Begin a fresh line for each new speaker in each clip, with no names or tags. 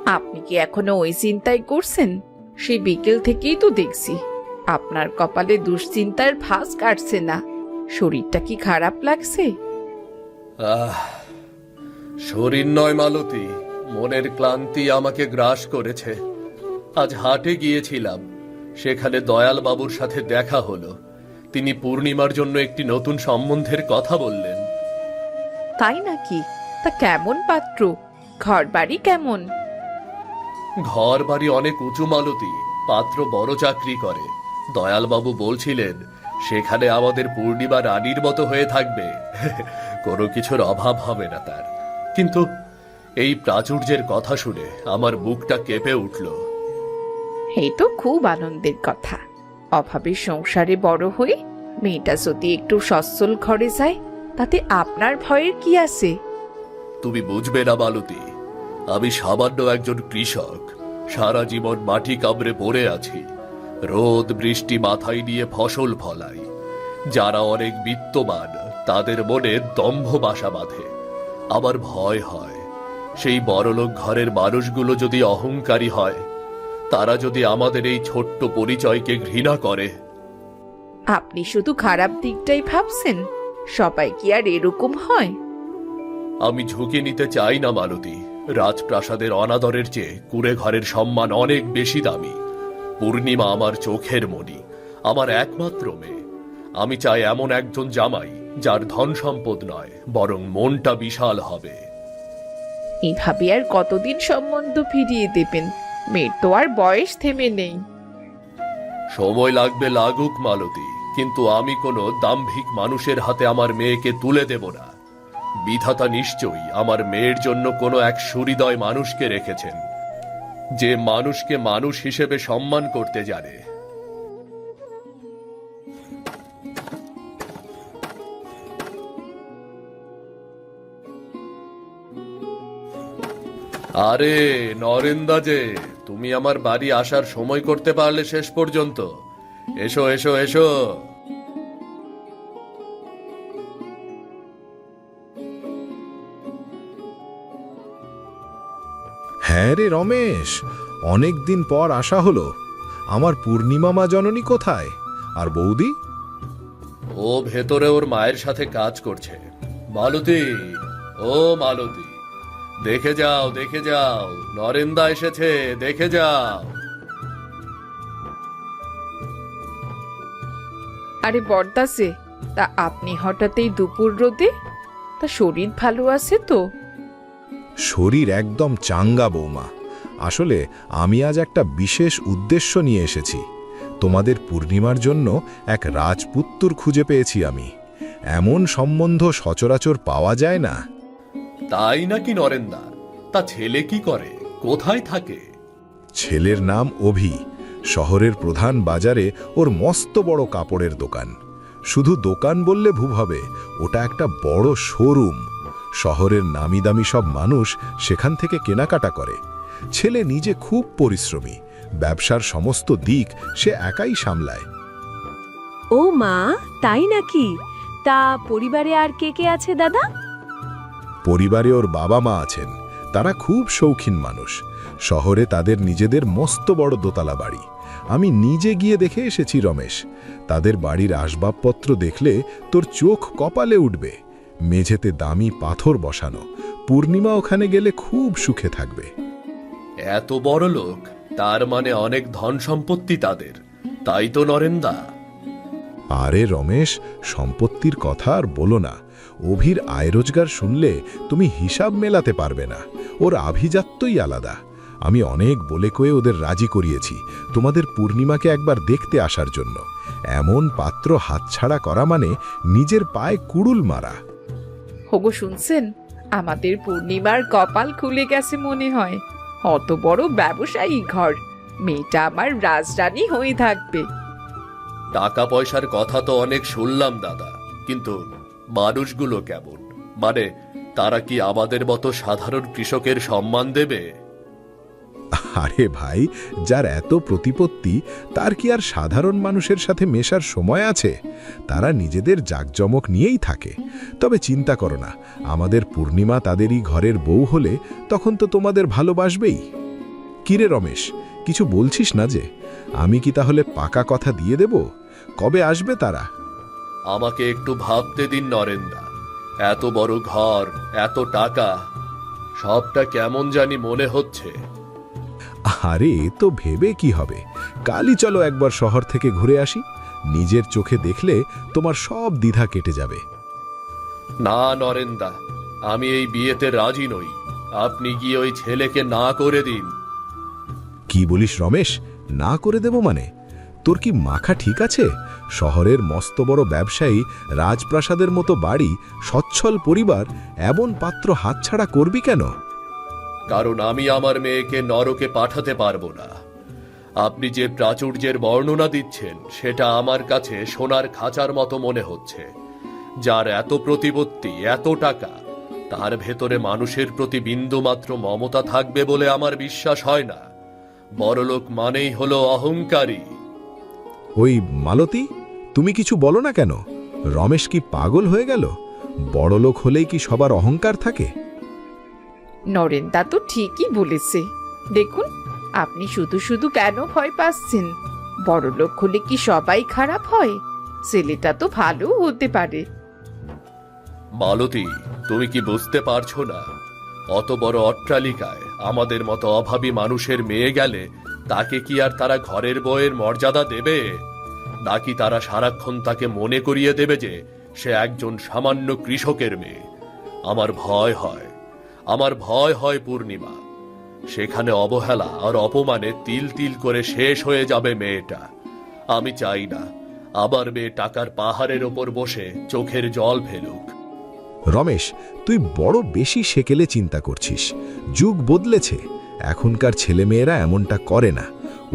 আপনি কি এখনো ওই চিন্তাই করছেন? সেই বিকেল থেকেই তো দেখছি আপনার কপালে দুশ্চিন্তার ভাঁজ কাটছে না। শরীরটা কি খারাপ লাগছে?
আহ শরীর নয় মালতী, মনের ক্লান্তি আমাকে গ্রাস করেছে। আজ হাটে গিয়েছিলাম, সেখানে দয়াল বাবুর সাথে দেখা হলো। তিনি পূর্ণিমার জন্য একটি নতুন সম্বন্ধের কথা বললেন।
তাই নাকি? তা কেমন পাত্র? ঘর বাড়ি কেমন?
ঘর বাড়ি অনেক উঁচু মালতী, পাত্র বড় চাকরি করে। দয়ালবাবু বলছিলেন সেখানে আমাদের পূর্ণিমা রানীর মতো হয়ে থাকবে, কোনো কিছুর অভাব হবে না তার। কিন্তু এই প্রাচুর্যের কথা শুনে আমার বুকটা কেঁপে উঠল।
এই তো খুব আনন্দের কথা। অভাবের সংসারে বড় হয়ে মেয়েটা যদি একটু সচ্ছল ঘরে যায়, তাতে আপনার ভয়ের কি আছে?
তুমি বুঝবে না মালতী, আমি সামান্য একজন কৃষক, সারা জীবন মাটি কামড়ে পড়ে আছি। রোদ বৃষ্টি মাথায় নিয়ে ফসল ফলাই। যারা অনেক বিত্তবান তাদের মনে দম্ভ বাসা বাঁধে। আমার ভয় হয় সেই বড়লোক ঘরের মানুষগুলো যদি অহংকারী হয়, তারা যদি আমাদের এই ছোট্ট পরিচয়কে ঘৃণা করে।
আপনি শুধু খারাপ দিকটাই ভাবছেন? সবাই কি আর এরকম হয়?
আমি ঝুঁকি নিতে চাই না মালতী। রাজপ্রাসাদের অনাদরের চেয়ে কুঁড়ে ঘরের সম্মান অনেক বেশি দামি। পূর্ণিমা আমার চোখের মণি, আমার একমাত্র মেয়ে। আমি চাই এমন একজন জামাই যার ধন সম্পদ নয়, বরং মনটা বিশাল হবে।
এভাবে আর কতদিন সম্বন্ধ ফিরিয়ে দেবেন? মেয়ের তো আর বয়স থেমে নেই।
সময় লাগবে লাগুক মালতী, কিন্তু আমি কোনো দাম্ভিক মানুষের হাতে আমার মেয়েকে তুলে দেব না। বিধাতা নিশ্চয়ই আমার মেয়ের জন্য কোনো এক সুহৃদয় মানুষকে রেখেছেন, যে মানুষকে মানুষ হিসেবে সম্মান করতে জানে। আরে নরেন্দা যে, তুমি আমার বাড়ি আসার সময় করতে পারলে শেষ পর্যন্ত। এসো এসো এসো।
হ্যাঁ রে রমেশ, অনেক দিন পর আসা হলো। আমার পূর্ণিমা মা জননী কোথায়? আর বৌদি?
ও ভেতরে ওর মায়ের সাথে কাজ করছে। মালতী, ও মালতী, দেখে যাও দেখে যাও, নরেন্দা এসেছে, দেখে যাও।
আরে বরদাসে, তা আপনি হঠাৎ এই দুপুর রোদে? তা শরীর ভালো আছে তো?
শরীর একদম চাঙ্গা বৌমা। আসলে আমি আজ একটা বিশেষ উদ্দেশ্য নিয়ে এসেছি। তোমাদের পূর্ণিমার জন্য এক রাজপুত্তুর খুঁজে পেয়েছি আমি। এমন সম্বন্ধ সচরাচর পাওয়া যায় না।
তাই নাকি নরেন্দা? তা ছেলে কি করে, কোথায় থাকে?
ছেলের নাম অভি। শহরের প্রধান বাজারে ওর মস্ত বড় কাপড়ের দোকান। শুধু দোকান বললে ভুল হবে, ওটা একটা বড় শোরুম। শহরের নামি দামি সব মানুষ সেখান থেকে কেনাকাটা করে। ছেলে নিজে খুব পরিশ্রমী, ব্যবসার সমস্ত দিক সে একাই সামলায়।
ও মা, তাই নাকি? তা পরিবারে আর কে কে আছে দাদা?
পরিবারে ওর বাবা মা আছেন, তারা খুব শৌখিন মানুষ। শহরে তাদের নিজেদের মস্ত বড় দোতলা বাড়ি। আমি নিজে গিয়ে দেখে এসেছি রমেশ। তাদের বাড়ির আসবাবপত্র দেখলে তোর চোখ কপালে উঠবে। মেঝেতে দামি পাথর বসানো। পূর্ণিমা ওখানে গেলে খুব সুখে থাকবে।
এত বড় লোক, তার মানে অনেক ধন সম্পত্তি তাদের, তাই তো নরেন্দা?
আরে রমেশ, সম্পত্তির কথা আর বলো না। অভির আয় রোজগার শুনলে তুমি হিসাব মেলাতে পারবে না। ওর আভিজাত্যই আলাদা। আমি অনেক বলে কয়ে ওদের রাজি করিয়েছি তোমাদের পূর্ণিমাকে একবার দেখতে আসার জন্য। এমন পাত্র হাতছাড়া করা মানে নিজের পায়ে কুড়ুল মারা।
হগো শুনছেন, আমাদের পূর্ণিমার কপাল খুলে গেছে মনে হয়। অত বড় ব্যবসায়ী ঘর, মেয়েটা আমার রাজরানী হয়ে থাকবে।
টাকা পয়সার কথা তো অনেক শুনলাম দাদা, কিন্তু মানুষগুলো কেমন? মানে তারা কি আমাদের মতো সাধারণ কৃষকের সম্মান দেবে?
আরে ভাই, যার এত প্রতিপত্তি তার কি আর সাধারণ মানুষের সাথে মেশার সময় আছে? তারা নিজেদের জাকজমক নিয়েই থাকে। তবে চিন্তা করো না, আমাদের পূর্ণিমা তাদেরই ঘরের বউ হলে তখন তো তোমাদের ভালোবাসবেই। কিরে রমেশ, কিছু বলছিস না যে? আমি কি তাহলে পাকা কথা দিয়ে দেব? কবে আসবে তারা?
আমাকে একটু ভাবতে দিন নরেন্দা। এত বড় ঘর, এত টাকা, সবটা কেমন জানি মনে হচ্ছে।
আরে এ তো ভেবে কি হবে, কালই চলো একবার শহর থেকে ঘুরে আসি। নিজের চোখে দেখলে তোমার সব দ্বিধা কেটে যাবে।
না নরেন্দা, আমি এই বিয়েতে রাজি নই। আপনি গিয়ে ওই ছেলেকে না করে দিন।
কি বলিস রমেশ, না করে দেব মানে? তোর কি মাখা ঠিক আছে? শহরের মস্ত বড় ব্যবসায়ী, রাজপ্রাসাদের মতো বাড়ি, সচ্ছল পরিবার, এমন পাত্র হাতছাড়া করবি কেন?
কারণ আমি আমার মেয়েকে নরকে পাঠাতে পারবো না। আপনি যে প্রাচুর্যের বর্ণনা দিচ্ছেন সেটা আমার কাছে সোনার খাঁচার মতো মনে হচ্ছে। যার এত প্রতিপত্তি, এত টাকা, তার ভেতরে মানুষের প্রতি বিন্দুমাত্র মমতা থাকবে বলে আমার বিশ্বাস হয় না। বড়লোক মানেই হলো অহংকারী।
ওই মালতী, তুমি কিছু বলো না কেন? রমেশ কি পাগল হয়ে গেল? বড়লোক হলেই কি সবার অহংকার থাকে?
নরেন্দা তো ঠিকই বলেছে। দেখুন, আপনি শুধু শুধু কেন ভয় পাচ্ছেন? বড়লোক হলে কি সবাই খারাপ হয়? ছেলেটা তো ভালো হতে পারে।
মালতী, তুমি কি বুঝতে পারছো না? অত বড় অট্টালিকায় আমাদের মতো অভাবী মানুষের মেয়ে গেলে তাকে কি আর তারা ঘরের বউয়ের মর্যাদা দেবে? নাকি তারা সারাক্ষণ তাকে মনে করিয়ে দেবে যে সে একজন সামান্য কৃষকের মেয়ে? আমার ভয় হয় পূর্ণিমা, সেখানে অবহেলা আর অপমানে তিল তিল করে শেষ হয়ে যাবে মেয়েটা। আমি চাই না আবার মেয়ে টাকার পাহাড়ের ওপর বসে চোখের জল ফেলুক।
রমেশ, তুই বড় বেশি সেকেলে চিন্তা করছিস। যুগ বদলেছে, এখনকার ছেলেমেয়েরা এমনটা করে না।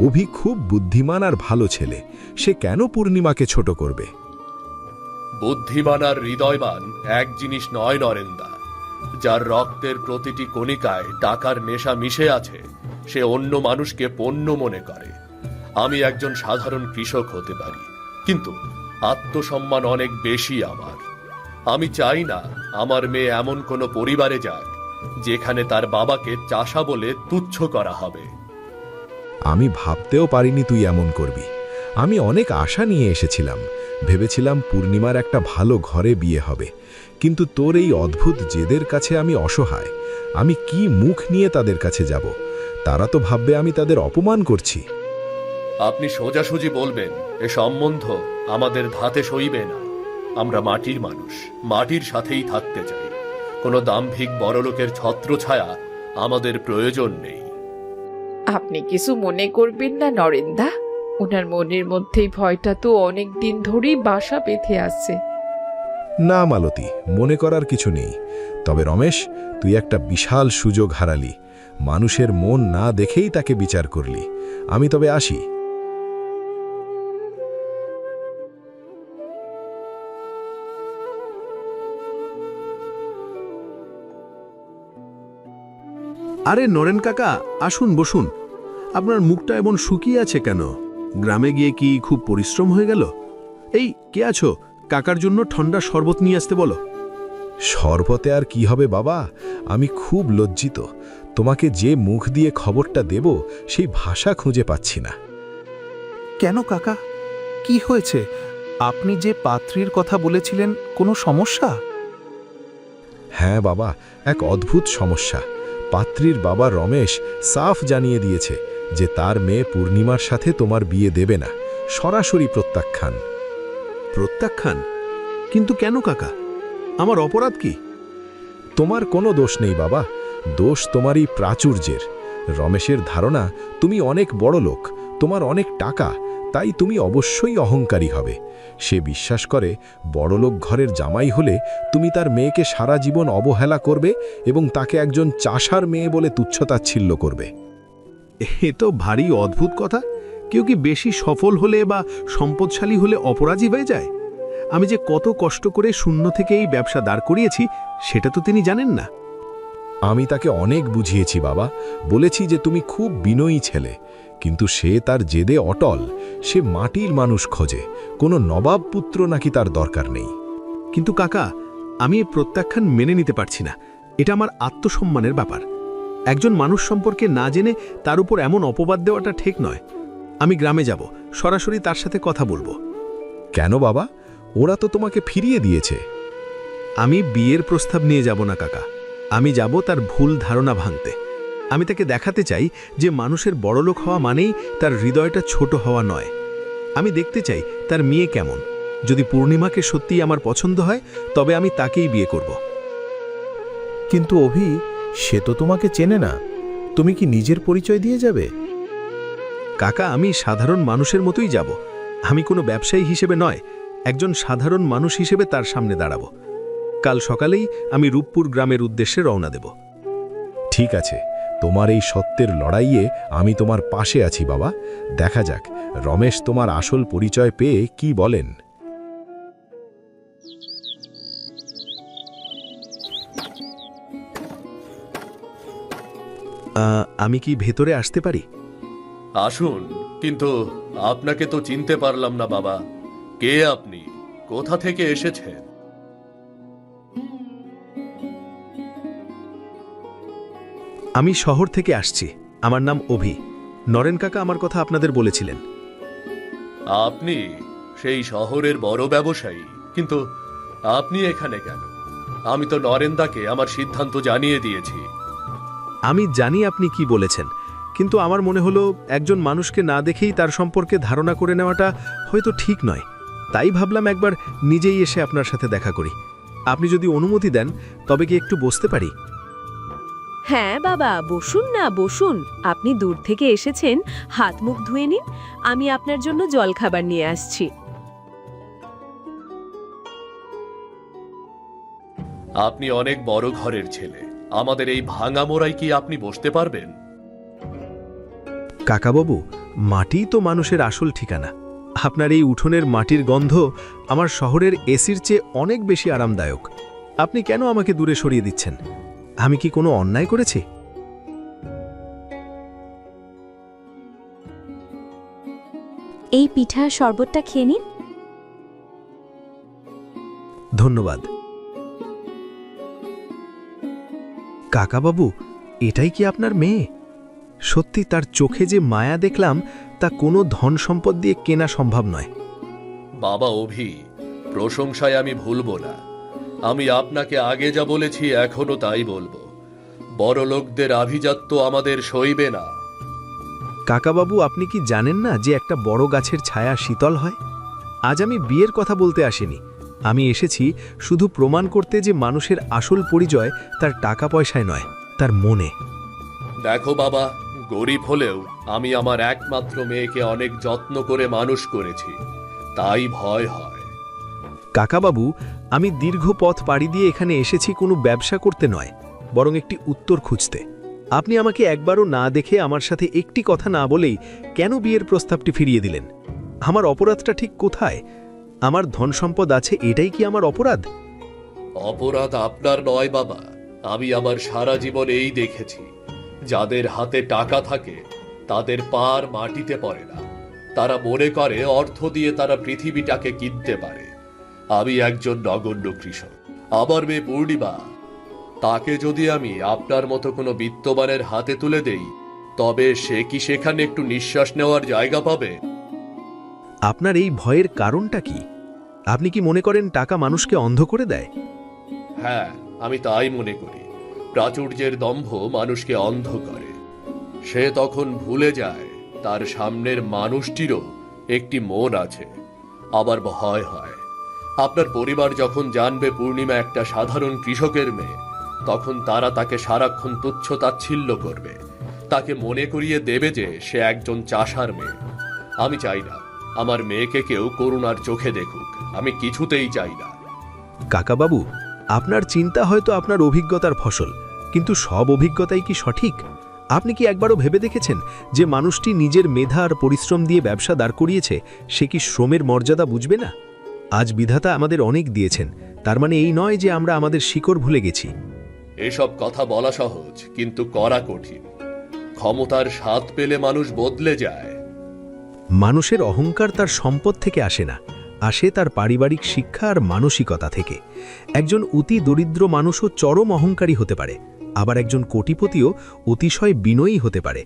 অভি খুব বুদ্ধিমান আর ভালো ছেলে, সে কেন পূর্ণিমাকে ছোট করবে?
বুদ্ধিমান আর হৃদয়বান এক জিনিস নয় নরেন্দা। যার রক্তের প্রতিটি কণিকায় টাকার নেশা মিশে আছে, সে অন্য মানুষকে পণ্য মনে করে। আমি একজন সাধারণ কৃষক হতে পারি, কিন্তু আত্মসম্মান অনেক বেশি আমার। আমি চাই না আমার মেয়ে এমন কোনো পরিবারে যাক যেখানে তার বাবাকে চাষা বলে তুচ্ছ করা হবে।
আমি ভাবতেও পারিনি তুই এমন করবি। আমি অনেক আশা নিয়ে এসেছিলাম, ভেবেছিলাম পূর্ণিমার একটা ভালো ঘরে বিয়ে হবে। কিন্তু তোর এই অদ্ভুত জেদের কাছে আমি অসহায়। আমি কি মুখ নিয়ে তাদের কাছে যাব? তারা তো ভাববে আমি তাদের অপমান করছি।
আপনি সোজাসুজি বলবেন, এ সম্বন্ধ আমাদের ধাতে সইবে না। আমরা মাটির মানুষ, মাটির সাথেই থাকতে চাই। কোনো দাম্ভিক বড়লোকের ছত্রছায়া আমাদের প্রয়োজন নেই।
আপনি কিছু মনে করবেন না নরেন্দা, ওনার মনের মধ্যেই ভয়টা তো অনেক দিন ধরেই বাসা বেঁধে আছে।
না মালতী, মনে করার কিছু নেই। তবে রমেশ, তুই একটা বিশাল সুযোগ হারালি। মানুষের মন না দেখেই তাকে বিচার করলি। আমি তবে আসি।
আরে নরেন কাকা, আসুন বসুন। আপনার মুখটা এমন শুকিয়ে আছে কেন? গ্রামে গিয়ে কি খুব পরিশ্রম হয়ে গেল? এই কে আছো? কাকার জন্য ঠান্ডা শরবত নিয়ে আসতে বলো।
শরবতে আর কি হবে বাবা, আমি খুব লজ্জিত। তোমাকে যে মুখ দিয়ে খবরটা দেব সেই ভাষা খুঁজে পাচ্ছি না।
কেন কাকা, কি হয়েছে? আপনি যে পাত্রীর কথা বলেছিলেন, কোনো সমস্যা?
হ্যাঁ বাবা, এক অদ্ভুত সমস্যা। পাত্রীর বাবা রমেশ সাফ জানিয়ে দিয়েছে যে তার মেয়ে পূর্ণিমার সাথে তোমার বিয়ে দেবে না, সরাসরি প্রত্যাখ্যান।
প্রত্যাখ্যান? কিন্তু কেন কাকা? আমার অপরাধ কি?
তোমার কোনো দোষ নেই বাবা, দোষ তোমারই প্রাচুর্যের। রমেশের ধারণা তুমি অনেক বড় লোক, তোমার অনেক টাকা, তাই তুমি অবশ্যই অহংকারী হবে। সে বিশ্বাস করে বড়লোক ঘরের জামাই হলে তুমি তার মেয়েকে সারা জীবন অবহেলা করবে এবং তাকে একজন চাষার মেয়ে বলে তুচ্ছতাচ্ছিল্য করবে।
এ তো ভারী অদ্ভুত কথা। কেউ কি বেশি সফল হলে বা সম্পদশালী হলে অপরাধী হয়ে যায়? আমি যে কত কষ্ট করে শূন্য থেকে এই ব্যবসা দাঁড় করিয়েছি সেটা তো তিনি জানেন না।
আমি তাকে অনেক বুঝিয়েছি বাবা, বলেছি যে তুমি খুব বিনয়ী ছেলে, কিন্তু সে তার জেদে অটল। সে মাটির মানুষ খোঁজে, কোনো নবাব পুত্র নাকি তার দরকার নেই।
কিন্তু কাকা, আমি এই প্রত্যাখ্যান মেনে নিতে পারছি না। এটা আমার আত্মসম্মানের ব্যাপার। একজন মানুষ সম্পর্কে না জেনে তার উপর এমন অপবাদ দেওয়াটা ঠিক নয়। আমি গ্রামে যাব, সরাসরি তার সাথে কথা বলবো।
কেন বাবা? ওরা তো তোমাকে ফিরিয়ে দিয়েছে।
আমি বিয়ের প্রস্তাব নিয়ে যাব না কাকা, আমি যাব তার ভুল ধারণা ভাঙতে। আমি তাকে দেখাতে চাই যে মানুষের বড়লোক হওয়া মানেই তার হৃদয়টা ছোট হওয়া নয়। আমি দেখতে চাই তার মেয়ে কেমন। যদি পূর্ণিমাকে সত্যিই আমার পছন্দ হয় তবে আমি তাকেই বিয়ে করব।
কিন্তু অভি, সে তো তোমাকে চেনে না। তুমি কি নিজের পরিচয় দিয়ে যাবে?
কাকা, আমি সাধারণ মানুষের মতোই যাব। আমি কোনো ব্যবসায়ী হিসেবে নয়, একজন সাধারণ মানুষ হিসেবে তার সামনে দাঁড়াবো। কাল সকালেই আমি রূপপুর গ্রামের উদ্দেশ্যে রওনা দেব।
ঠিক আছে, তোমার এই সত্যের লড়াইয়ে আমি তোমার পাশে আছি বাবা। দেখা যাক রমেশ তোমার আসল পরিচয় পেয়ে কি বলেন।
আমি কি ভেতরে আসতে পারি?
আসুন, কিন্তু আপনাকে তো চিনতে পারলাম না বাবা। কে আপনি? কোথা থেকে এসেছেন?
আমি শহর থেকে আসছি। আমার নাম অভি। নরেন কাকা আমার কথা আপনাদের বলেছিলেন।
আপনি সেই শহরের বড় ব্যবসায়ী, কিন্তু আপনি এখানে কেন? আমি তো নরেন্দাকে আমার সিদ্ধান্ত জানিয়ে দিয়েছি।
আমি জানি আপনি কি বলেছেন, কিন্তু আমার মনে হলো একজন মানুষকে না দেখেই তার সম্পর্কে ধারণা করে নেওয়াটা হয়তো ঠিক নয়। তাই ভাবলাম একবার নিজেই এসে আপনার সাথে দেখা করি। আপনি যদি অনুমতি দেন তবে কি একটু বসতে পারি?
হ্যাঁ বাবা, বসুন না, বসুন। আপনি দূর থেকে এসেছেন, হাত মুখ ধুয়ে নিন। আমি আপনার জন্য জলখাবার নিয়ে আসছি।
আপনি অনেক বড় ঘরের ছেলে, আমাদের এই ভাঙামোড়ায় কি আপনি বসতে পারবেন?
কাকাবাবু, মাটিই তো মানুষের আসল ঠিকানা। আপনার এই উঠোনের মাটির গন্ধ আমার শহরের এসির চেয়ে অনেক বেশি আরামদায়ক। আপনি কেন আমাকে দূরে সরিয়ে দিচ্ছেন? আমি কি কোনো অন্যায় করেছি?
এই পিঠা শরবতটা খেয়ে নিন।
ধন্যবাদ। কাকাবাবু, এটাই কি আপনার মেয়ে? সত্যি তার চোখে যে মায়া দেখলাম তা কোনো ধন সম্পদ দিয়ে কেনা সম্ভব নয়।
বাবা অভি, প্রশংসায় আমি ভুলবো না। আমি আপনাকে আগে যা বলেছি এখনো তাই বলবো। বড় লোকদের আভিজাত্য আমাদের সইবে না।
কাকাবাবু, আপনি কি জানেন না যে একটা বড় গাছের ছায়া শীতল হয়? আজ আমি বিয়ের কথা বলতে আসিনি। আমি এসেছি শুধু প্রমাণ করতে যে মানুষের আসল পরিচয় তার টাকা পয়সায় নয়, তার মনে।
দেখো বাবা, গরিব হলেও আমি আমার একমাত্র মেয়েকে অনেক যত্ন করে মানুষ করেছি, তাই ভয় হয়।
কাকাবাবু, আমি দীর্ঘ পথ পাড়ি দিয়ে এখানে এসেছি কোনো ব্যবসা করতে নয়, বরং একটি উত্তর খুঁজতে। আপনি আমাকে একবারও না দেখে আমার সাথে একটি কথা না বলেই কেন বিয়ের প্রস্তাবটি ফিরিয়ে দিলেন? আমার অপরাধটা ঠিক কোথায়? আমার ধন সম্পদ আছে, এটাই কি আমার অপরাধ?
অপরাধ আপনার নয় বাবা। আমি আমার সারা জীবন এই দেখেছি, যাদের হাতে টাকা থাকে তাদের পার মাটিতে পড়ে না। তারা মনে করে অর্থ দিয়ে তারা পৃথিবীটাকে কিনতে পারে। আমি একজন নগণ্য কৃষক। আমার মেয়ে পূর্ণিমা, তাকে যদি আমি আপনার মতো কোনো বিত্তবানের হাতে তুলে দেই, তবে সে কি সেখানে একটু নিঃশ্বাস নেওয়ার জায়গা পাবে?
আপনার এই ভয়ের কারণটা কি? আপনি কি মনে করেন টাকা মানুষকে অন্ধ করে দেয়?
হ্যাঁ, আমি তাই মনে করি। প্রাচুর্যের দম্ভ মানুষকে অন্ধ করে। সে তখন ভুলে যায় তার সামনের মানুষটিরও একটি মন আছে। আবার ভয় হয়, আপনার পরিবার যখন জানবে পূর্ণিমা একটা সাধারণ কৃষকের মেয়ে, তখন তারা তাকে সারাক্ষণ তুচ্ছ তাচ্ছিল্য করবে। তাকে মনে করিয়ে দেবে যে সে একজন চাষার মেয়ে। আমি চাই না আমার মেয়েকে কেউ করুণার চোখে দেখুক। আমি কিছুতেই চাই না।
কাকাবাবু, আপনার চিন্তা হয়তো আপনার অভিজ্ঞতার ফসল, কিন্তু সব অভিজ্ঞতাই কি সঠিক? আপনি কি একবারও ভেবে দেখেছেন যে মানুষটি নিজের মেধা আর পরিশ্রম দিয়ে ব্যবসা দাঁড় করিয়েছে, সে কি শ্রমের মর্যাদা বুঝবে না? আজ বিধাতা আমাদের অনেক দিয়েছেন, তার মানে এই নয় যে আমরা আমাদের শিকড় ভুলে গেছি।
এসব কথা বলা সহজ, কিন্তু করা কঠিন। ক্ষমতার স্বাদ পেলে মানুষ বদলে যায়।
মানুষের অহংকার তার সম্পদ থেকে আসে না, আসে তার পারিবারিক শিক্ষা আর মানসিকতা থেকে। একজন অতি দরিদ্র মানুষও চরম অহংকারী হতে পারে, আবার একজন কোটিপতিও অতিশয় বিনয়ী হতে পারে।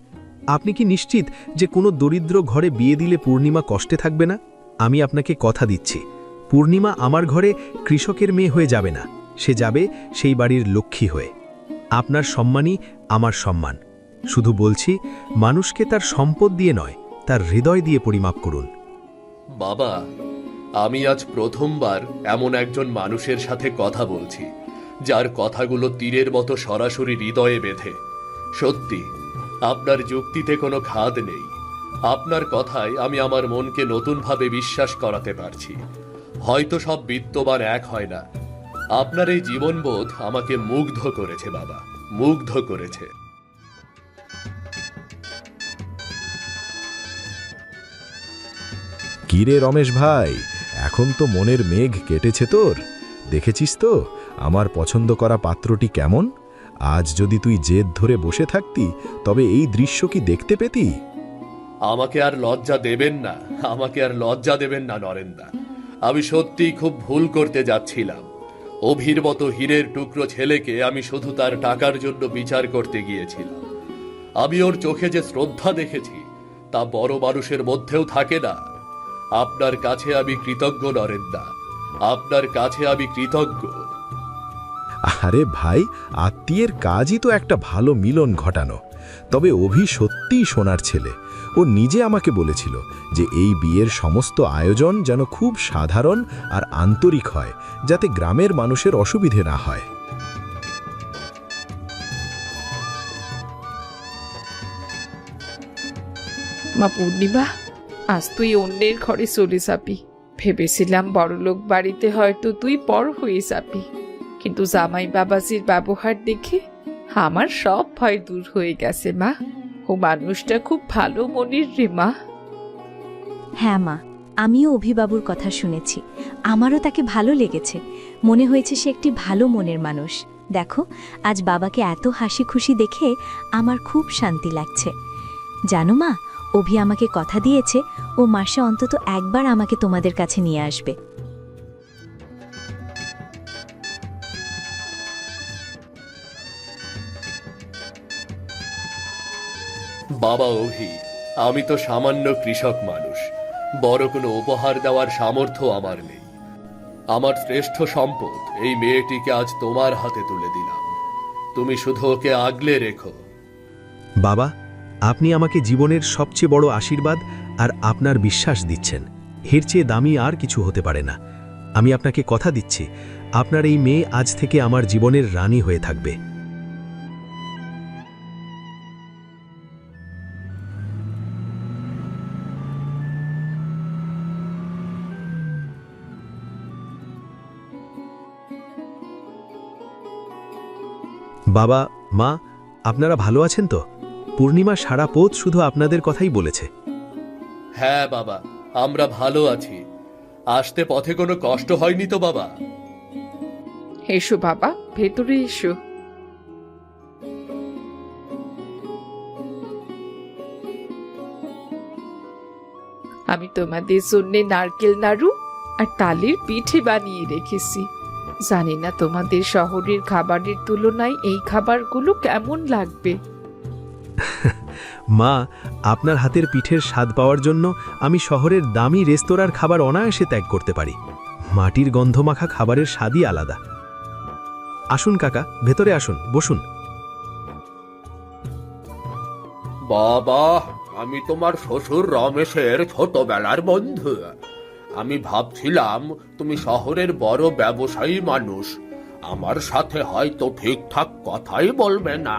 আপনি কি নিশ্চিত যে কোনো দরিদ্র ঘরে বিয়ে দিলে পূর্ণিমা কষ্টে থাকবে না? আমি আপনাকে কথা দিচ্ছি, পূর্ণিমা আমার ঘরে কৃষকের মেয়ে হয়ে যাবে না, সে যাবে সেই বাড়ির লক্ষ্মী হয়ে। আপনার সম্মানই আমার সম্মান। শুধু বলছি, মানুষকে তার সম্পদ দিয়ে নয়, তার হৃদয় দিয়ে পরিমাপ করুন।
বাবা, আমি আজ প্রথমবার এমন একজন মানুষের সাথে কথা বলছি যার কথাগুলো তীরের মতো সরাসরি হৃদয়ে বেঁধে। সত্যি, আপনার যুক্তিতে কোনো খাদ নেই। আপনার কথায় আমি আমার মনকে নতুনভাবে বিশ্বাস করাতে পারছি। হয়তো সব বিত্তবান এক হয় না। আপনার এই জীবনবোধ আমাকে মুগ্ধ করেছে বাবা, মুগ্ধ করেছে।
কিরে রমেশ ভাই, এখন তো মনের মেঘ কেটেছে তোর। দেখেছিস তো আমার পছন্দ করা পাত্রটি কেমন? আজ যদি তুই জেদ ধরে বসে থাকতি তবে এই দৃশ্য কি দেখতে পেতি?
আমাকে আর লজ্জা দেবেন না, আমাকে আর লজ্জা দেবেন না নরেন্দা। আমি সত্যিই খুব ভুল করতে যাচ্ছিলাম। অভির মতো হীরের টুকরো ছেলেকে আমি শুধু তার টাকার জন্য বিচার করতে গিয়েছিলাম। আমি ওর চোখে যে শ্রদ্ধা দেখেছি তা বড় মানুষের মধ্যেও থাকে না। আপনার কাছে আমি কৃতজ্ঞ নরেন্দা, আপনার কাছে আমি কৃতজ্ঞ।
আরে ভাই, আত্মীয়ের কাজই তো একটা ভালো মিলন ঘটানো। তবে অভি সত্যিই সোনার ছেলে। ও নিজে আমাকে বলেছিল যে এই বিয়ের সমস্ত আয়োজন যেন খুব সাধারণ আর আন্তরিক হয়, যাতে গ্রামের মানুষের অসুবিধে না হয়।
মা পূর্ণিমা, আজ তুই অন্যের ঘরে চলে যাবি। ভেবেছিলাম বড়লোক বাড়িতে হয়তো তুই পর হয়ে যাবি, কিন্তু জামাই বাবাজির ব্যবহার দেখে আমার সব ভয় দূর হয়ে গেছে মা। ও মানুষটা খুব ভালো মনের রে মা।
হ্যাঁ মা, আমিও অভিবাবুর কথা শুনেছি, আমারও তাকে ভালো লেগেছে। মনে হয়েছে সে একটি ভালো মনের মানুষ। দেখো, আজ বাবাকে এত হাসি খুশি দেখে আমার খুব শান্তি লাগছে। জানো মা, অভি আমাকে কথা দিয়েছে ও মাসে অন্তত একবার আমাকে তোমাদের কাছে নিয়ে আসবে।
বাবা অভি, আমি তো সামান্য কৃষক মানুষ, বড় কোনো উপহার দেওয়ার সামর্থ্য আমার নেই। আমার শ্রেষ্ঠ সম্পদ এই মেয়েটিকে আজ তোমার হাতে তুলে দিলাম। তুমি শুধু ওকে আগলে রেখো।
বাবা, আপনি আমাকে জীবনের সবচেয়ে বড় আশীর্বাদ আর আপনার বিশ্বাস দিচ্ছেন। এর চেয়ে দামি আর কিছু হতে পারে না। আমি আপনাকে কথা দিচ্ছি, আপনার এই মেয়ে আজ থেকে আমার জীবনের রানী হয়ে থাকবে। বাবা, মা, আপনারা ভালো আছেন তো? পূর্ণিমা সারা পথ শুধু আপনাদের কথাই বলেছে।
হ্যাঁ বাবা, আমরা ভালো আছি। আসতে পথে কোনো কষ্ট হয়নি তো বাবা?
এসো বাবা, ভেতরে এসো। আমি তোমাদের জন্য নারকেল নাড়ু আর তালের পিঠে বানিয়ে রেখেছি। জানি না তোমাদের শহরের খাবারের তুলনায় এই খাবারগুলো কেমন লাগবে।
মা, আপনার হাতের পিঠের স্বাদ পাওয়ার জন্য আমি শহরের দামি রেস্তোরাঁর খাবার অনায়াসে ত্যাগ করতে পারি। মাটির গন্ধমাখা খাবারের স্বাদই আলাদা। আসুন কাকা, ভেতরে আসুন, বসুন।
বাবা, আমি তোমার শ্বশুর রমেশের ছোটবেলার বন্ধু। আমি ভাবছিলাম তুমি শহরের বড় ব্যবসায়ী মানুষ, আমার সাথে হয়তো ঠিকঠাক কথাই বলবে না।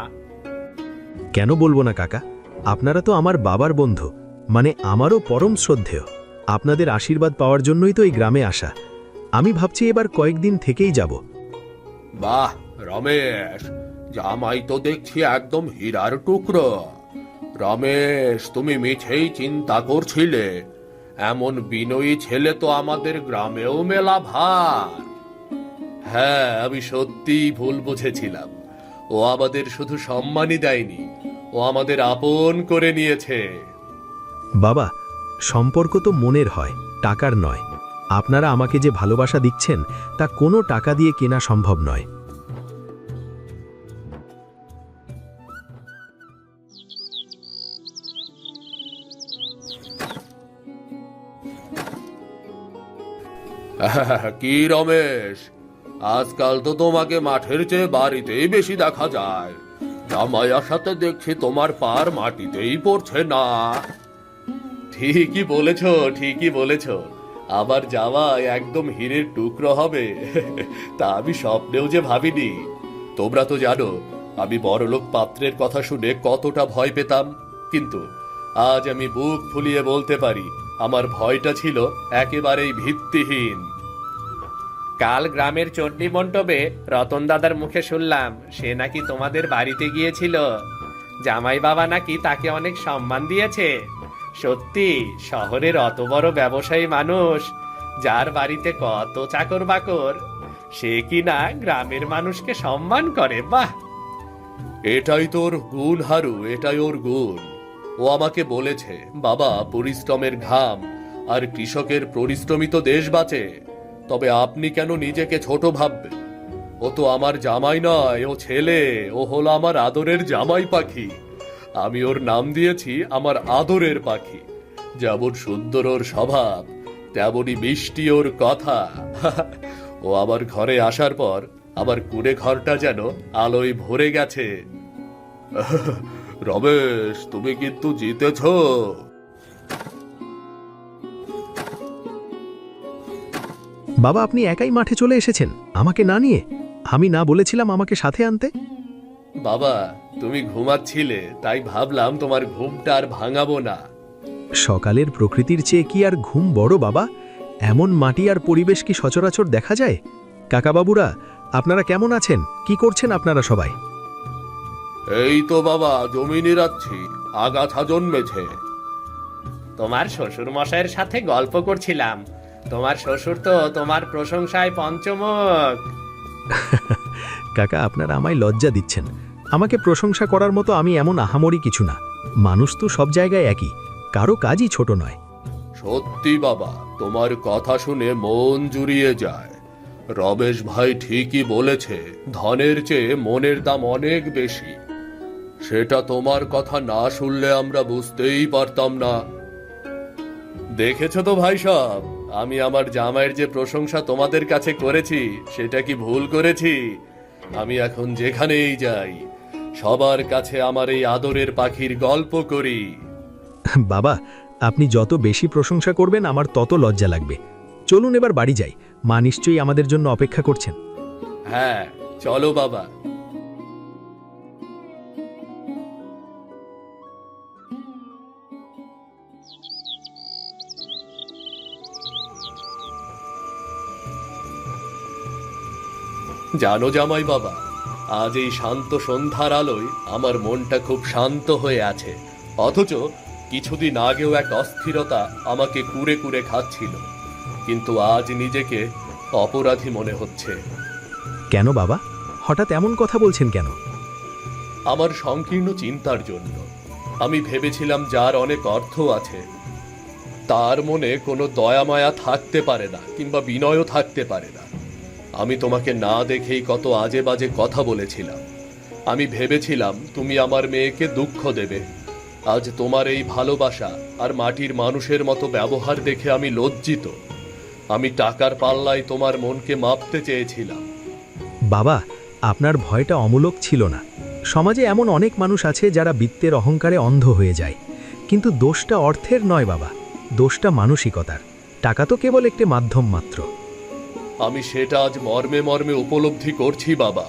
কেন বলবো না কাকা? আপনারা তো আমার বাবার বন্ধু, মানে আমারও পরম শ্রদ্ধেয়। আপনাদের আশীর্বাদ পাওয়ার জন্যই তো এই গ্রামে আসা। আমি ভাবছি এবার কয়েকদিন থেকেই যাব।
বাহ রমেশ, জামাই তো দেখছি একদম হীরার টুকরো। রমেশ, তুমি মিছেই চিন্তা করছিলে, এমন বিনয়ী ছেলে তো আমাদের গ্রামেও মেলা ভার। হ্যাঁ, আমি সত্যিই ভুল বুঝেছিলাম। ও আমাদের শুধু সম্মানই দেয়নি, ও আমাদের আপন করে নিয়েছে।
বাবা, সম্পর্ক তো মনের হয়, টাকার নয়। আপনারা আমাকে যে ভালোবাসা দিচ্ছেন তা কোনো টাকা দিয়ে কেনা সম্ভব নয়।
কি রমেশ, আজকাল তো তোমাকে মাঠের চেয়ে বাড়িতেই বেশি দেখা যায়। জামাইয়ার সাথে দেখছি তোমার পার মাটিতেই পড়ছে না। ঠিকই বলেছ, ঠিকই বলেছ। আবার জামাই একদম হীরের টুকরো হবে তা আমি স্বপ্নেও যে ভাবিনি। তোমরা তো জানো আমি বড়লোক পাত্রের কথা শুনে কতটা ভয় পেতাম, কিন্তু আজ আমি বুক ফুলিয়ে বলতে পারি আমার ভয়টা ছিল একেবারেই ভিত্তিহীন। কাল গ্রামের চণ্ডী মণ্ডপে রতন দাদার মুখে শুনলাম সে নাকি তোমাদের বাড়িতে গিয়েছিল। জামাই বাবা নাকি তাকে অনেক সম্মান দিয়েছে। সত্যি, শহরের অত বড় ব্যবসায়ী মানুষ, যার বাড়িতে কত চাকর বাকর, সে কি না গ্রামের মানুষকে সম্মান করে। বাহ! এটাই তোর গুণ হারু, এটাই ওর গুণ। ও আমাকে বলেছে, বাবা, পরিশ্রমের ঘাম আর কৃষকের পরিশ্রমী তো দেশ বাঁচে, তবে আপনি কেন নিজেকে ছোট ভাববেন? ও তো আমার জামাই নয়, ও ছেলে। ও হলো আমার আদরের জামাই পাখি। আমি ওর নাম দিয়েছি আমার আদরের পাখি। যেমন সুন্দর ওর স্বভাব, তেমনই মিষ্টি ওর কথা। ও আমার ঘরে আসার পর আমার কুড়ে ঘরটা যেন আলোয় ভরে গেছে। রমেশ, তুমি কিন্তু জিতেছ।
বাবা, আপনি একাই মাঠে চলে এসেছেন আমাকে না নিয়ে? আমি না বলেছিলাম আমাকে সাথে আনতে?
বাবা, তুমি ঘুমাচ্ছিলে, তাই ভাবলাম তোমার ঘুমটা আর ভাঙাবো না।
সকালের প্রকৃতির চেয়ে কি আর ঘুম বড় বাবা? এমন মাটি আর পরিবেশ কি সচরাচর দেখা যায়? কাকাবাবুরা, আপনারা কেমন আছেন? কি করছেন আপনারা সবাই?
এই তো বাবা, জমি নিড়াচ্ছি, আগাছা জন্মেছে।
তোমার শ্বশুর মশাইয়ের সাথে গল্প করছিলাম। তোমার শ্বশুর তো তোমার প্রশংসায় পঞ্চমুখ।
কাকা, আপনারা আমায় লজ্জা দিচ্ছেন। আমাকে প্রশংসা করার মতো আমি এমন আহামরি কিছু না। মানুষ তো সব জায়গায় একই, কারো কাজই ছোট নয়।
সত্যি বাবা, তোমার কথা শুনে মন জুড়িয়ে যায়। রমেশ ভাই ঠিকই বলেছে, ধনের চেয়ে মনের দাম অনেক বেশি। সেটা তোমার কথা না শুনলে আমরা বুঝতেই পারতাম না। দেখেছো তো ভাই সাহেব, আমি আমার জামাইয়ের যে প্রশংসা তোমাদের কাছে করেছি, সেটা কি ভুল করেছি? আমি এখন যেখানেই যাই, সবার কাছে আমার এই আদরের পাখির গল্প করি।
বাবা, আপনি যত বেশি প্রশংসা করবেন আমার তত লজ্জা লাগবে। চলুন এবার বাড়ি যাই, মা নিশ্চয়ই আমাদের জন্য অপেক্ষা করছেন।
হ্যাঁ, চলো বাবা। জানো জামাই বাবা, আজ এই শান্ত সন্ধ্যার আলোয় আমার মনটা খুব শান্ত হয়ে আছে। অথচ কিছুদিন আগেও এক অস্থিরতা আমাকে কুরে কুরে খাচ্ছিল, কিন্তু আজ নিজেকে অপরাধী মনে হচ্ছে।
কেন বাবা, হঠাৎ এমন কথা বলছেন কেন?
আমার সংকীর্ণ চিন্তার জন্য। আমি ভেবেছিলাম যার অনেক অর্থ আছে, তার মনে কোনো দয়া মায়া থাকতে পারে না, কিংবা বিনয়ও থাকতে পারে না। আমি তোমাকে না দেখেই কত আজে বাজে কথা বলেছিলাম। আমি ভেবেছিলাম তুমি আমার মেয়েকে দুঃখ দেবে। আজ তোমার এই ভালোবাসা আর মাটির মানুষের মতো ব্যবহার দেখে আমি লজ্জিত। আমি টাকার পাল্লায় তোমার মনকে মাপতে চেয়েছিলাম।
বাবা, আপনার ভয়টা অমূলক ছিল না। সমাজে এমন অনেক মানুষ আছে যারা বিত্তের অহংকারে অন্ধ হয়ে যায়, কিন্তু দোষটা অর্থের নয় বাবা, দোষটা মানসিকতার। টাকা তো কেবল একটি মাধ্যম মাত্র।
আমি সেটা আজ মর্মে মর্মে উপলব্ধি করছি বাবা।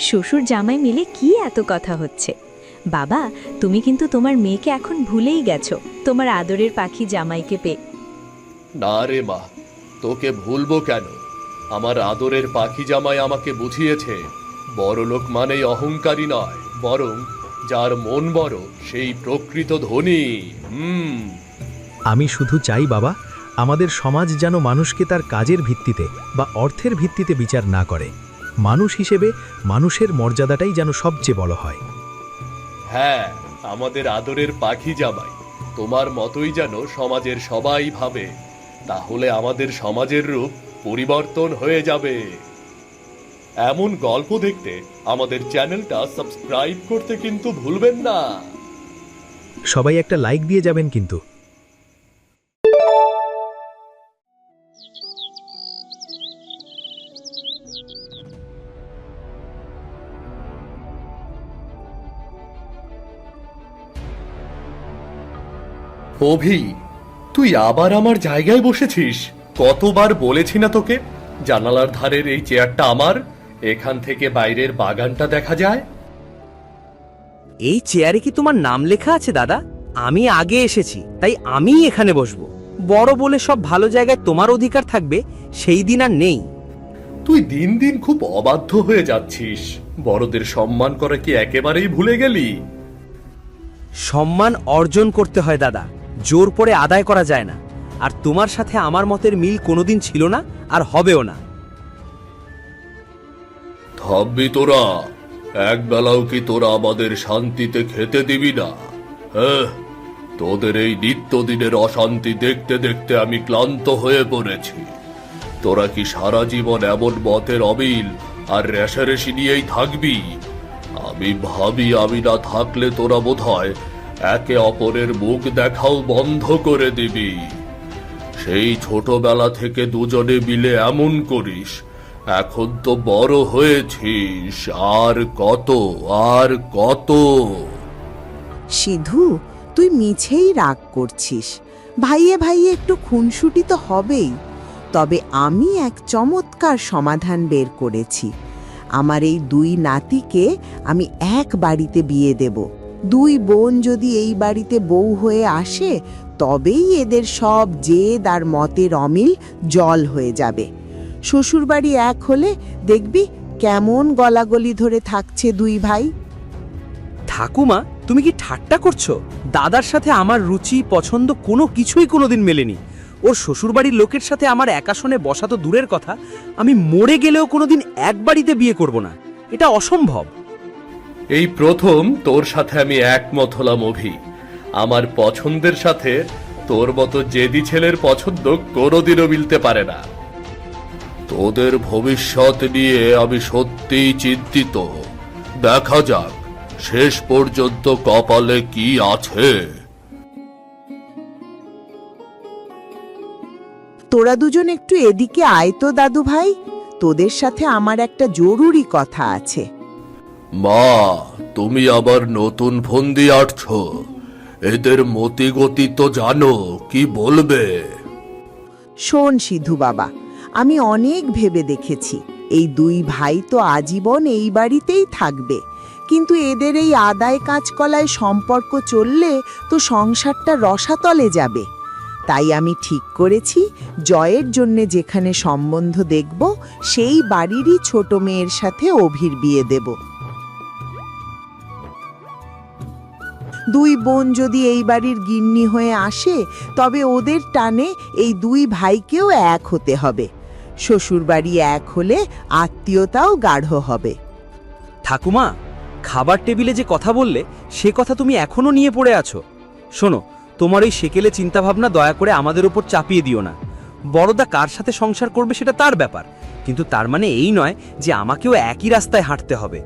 শ্বশুর জামাই মিলে কি এত কথা হচ্ছে? বাবা, তুমি কিন্তু তোমার মেয়েকে এখন ভুলেই গেছো, তোমার আদরের পাখি জামাইকে পেয়ে।
না রে মা, তোকে ভুলবো কেন? আমার আদরের পাখি জামাই আমাকে বুঝিয়েছে, বড়লোক মানেই অহংকারী নয়, বরং যার মন বড় সেই প্রকৃত ধনী।
আমি শুধু চাই বাবা, আমাদের সমাজ যেন মানুষকে তার কাজের ভিত্তিতে বা অর্থের ভিত্তিতে বিচার না করে। মানুষ হিসেবে মানুষের মর্যাদাটাই যেন সবচেয়ে বড় হয়।
হ্যাঁ, আমাদের আদরের পাখি জামাই তোমার মতোই যেন সমাজের সবাই ভাবে, তাহলে আমাদের সমাজের রূপ পরিবর্তন হয়ে যাবে। এমন গল্প দেখতে আমাদের চ্যানেলটা সাবস্ক্রাইব করতে কিন্তু ভুলবেন না।
সবাই একটা লাইক দিয়ে যাবেন কিন্তু।
অভি, তুই আবার আমার জায়গায় বসেছিস? কতবার বলেছি না তোকে জানালার ধারের এই চেয়ারটা আমার, এখান থেকে বাইরের বাগানটা দেখা যায়।
এই চেয়ারে কি তোমার নাম লেখা আছে দাদা? আমি আগে এসেছি, তাই আমিই এখানে বসবো। বড় বলে সব ভালো জায়গায় তোমার অধিকার থাকবে, সেই দিন আর নেই।
তুই দিন দিন খুব অবাধ্য হয়ে যাচ্ছিস। বড়দের সম্মান করা কি একেবারেই ভুলে গেলি?
সম্মান অর্জন করতে হয় দাদা, জোর পড়ে আদায় করা যায় না। আর তোমার সাথে আমার মতের মিল কোনোদিন ছিল না, আর হবেও না।
থামবি তোরা? একবেলাও কি তোরা আমাদের শান্তিতে খেতে দিবি না? হ্যাঁ, তোদের এই নিত্যদিনের অশান্তি দেখতে দেখতে আমি ক্লান্ত হয়ে পড়েছি। তোরা কি সারা জীবন এমন মতের অমিল আর রেশারেশি নিয়েই থাকবি? আমি ভাবি আমি না থাকলে তোরা বোধহয় একে অপরের মুখ দেখাও বন্ধ করে দিবি। সেই ছোটবেলা থেকে দুজনে মিলে এমন করিস, এখন তো বড় হয়েছিস, আর কত আর কত।
সিধু, তুই মিছেই রাগ করছিস। ভাইয়ে ভাইয়ে একটু খুনসুটি তো হবেই। তবে আমি এক চমৎকার সমাধান বের করেছি। আমার এই দুই নাতিকে আমি এক বাড়িতে বিয়ে দেব। দুই বোন যদি এই বাড়িতে বউ হয়ে আসে, তবেই এদের সব জেদ আর মতের অমিল জল হয়ে যাবে। শ্বশুরবাড়ি এক হলে দেখবি কেমন গলাগলি ধরে থাকছে দুই ভাই।
ঠাকুমা, তুমি কি ঠাট্টা করছো? দাদার সাথে আমার রুচি পছন্দ কোনো কিছুই কোনোদিন মেলেনি। ওর শ্বশুরবাড়ির লোকের সাথে আমার একাশনে বসা তো দূরের কথা, আমি মরে গেলেও কোনোদিন এক বাড়িতে বিয়ে করব না। এটা অসম্ভব।
এই প্রথম তোর সাথে আমি একমত হলাম অভি। আমার পছন্দের সাথে তোর মতো জেদি ছেলের পছন্দ কোনোদিনও মিলতে পারে না। তোদের ভবিষ্যৎ নিয়ে আমি সত্যিই চিন্তিত। দেখা যাক শেষ পর্যন্ত কপালে কি আছে।
তোরা দুজন একটু এদিকে আয় তো দাদু ভাই, তোদের সাথে আমার একটা জরুরি কথা আছে।
মা, তুমি আবার নতুন ফন্দি আটছ? এদের মতিগতি তো জানো, কি বলবে?
শোন সিধু বাবা, আমি অনেক ভেবে দেখেছি, এই দুই ভাই তো আজীবন এই বাড়িতেই থাকবে, কিন্তু এদের এই আদায় কাঁচকলায় সম্পর্ক চললে তো সংসারটা রসাতলে যাবে। তাই আমি ঠিক করেছি, জয়ের জন্যে যেখানে সম্বন্ধ দেখব, সেই বাড়িরই ছোট মেয়ের সাথে অভির বিয়ে দেব। দুই বোন যদি এই বাড়ির গিন্নি হয়ে আসে, তবে ওদের টানে এই দুই ভাইকেও এক হতে হবে। শ্বশুরবাড়ি এক হলে আত্মীয়তাও গাঢ় হবে।
ঠাকুমা, খাবার টেবিলে যে কথা বললে, সে কথা তুমি এখনো নিয়ে পড়ে আছো? শোনো, তোমার ওই সেকেলে চিন্তাভাবনা দয়া করে আমাদের উপর চাপিয়ে দিও না। বড়দা কার সাথে সংসার করবে সেটা তার ব্যাপার, কিন্তু তার মানে এই নয় যে আমাকেও একই রাস্তায় হাঁটতে হবে।